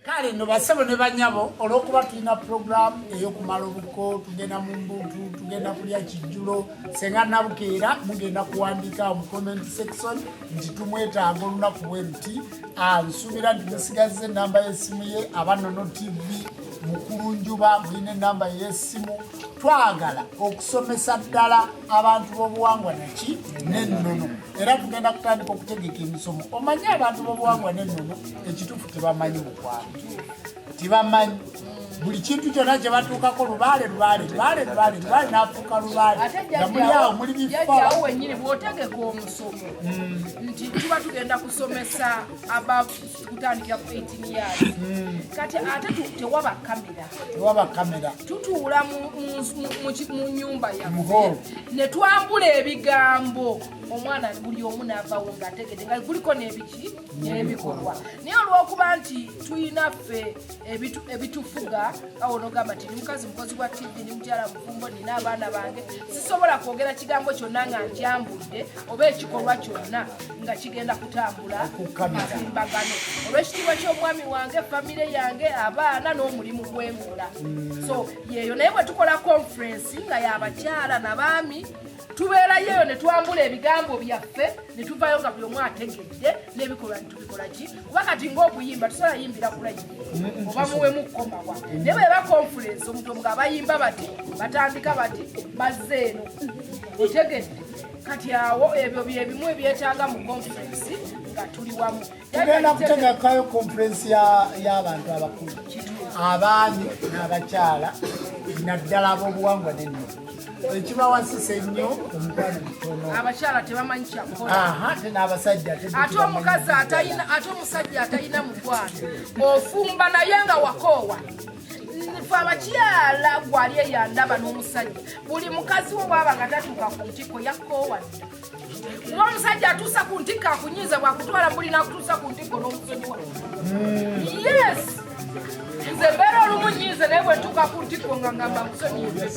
kale no basabo ne banyabo olwokuba tulina program eyokumala obuko tugenda mu mbutu tugenda kulya kijjulo senga nabukeera mugenda kuwandika mu comment section nti tumwetaaga olunaku bweruti nsubira nti musigaze enamba y'essimu ye Abanono TV mukulu njuba mulina enamba y'essimu twagala okusomesa ddala abantu b'obuwangwa naki n'ennono era tugenda kutandika okutegeka emisomo omanye abantu b'obuwangwa n'ennono ekituufu tebamanyi mukwano tebamanyi buli kintu kyonna kye batuukako lubaale n'afuuka lubaale nga muli awo muli bifawo wennyini bw'otegeka omusomo nti tuba tugenda kusomesa kutandikira ku 18 years kati ate tewaba kamera tutuula mu nyumba yaffe ne twambula ebigambo omwana buli omu n'avaawo ng'ategedde nga guliko n'ebiki n'ebikolwa naye olw'okuba nti tuyina ffe ebitufuga awo nogamba nti ni mukazi mukozi wa TV ni mukyala mufumbo nina abaana bange sisobola kwogera kigambo kyonna nga nkyambudde oba ekikolwa kyonna nga kigenda kutambula matimbagano olw'ekitiibwa ky'omwami wange famire yange abaana n'omulimu gw'engula so yeeyo naye bwe tukola conference nga y'abakyala n'abaami tubeerayo eyo ne twambula ebigambo byaffe ne tuvaayo nga buli omu ategedde n'ebikolwa netubikola ki kuba kati ng'okuyimba tusobola yimbira kulayivu oba muwemu kkomawa naye bweba conference omuntu ng'abayimba bati batandika bati bazze eno otegedde kati awo ebyo byebimu ebyetaaga mu conference nga tuli wamu tugenda kutegekayo conference y'abantu abakulu abaami n'abakyala naddala ab'obuwangwa n'ennono ekibawasisa ennyo omukwano mutono abakyala tebamanyi kyakukola ate n'abasajja ate omukazi ate omusajja atalina mukwano ofumba naye nga wakoowa fe abakyala gwali eyandaba n'omusajja buli mukazi wo bwaba nga tatuuka ku ntiko yakoowadde kuba omusajja atuusa ku ntiko akunyiiza bwakutwala mbuli n'akutuusa ku ntiko n'omusonyiwa yes nze mbeera olumunyiize naye bwe ntuuka ku ntiko nga ngamba musonyiize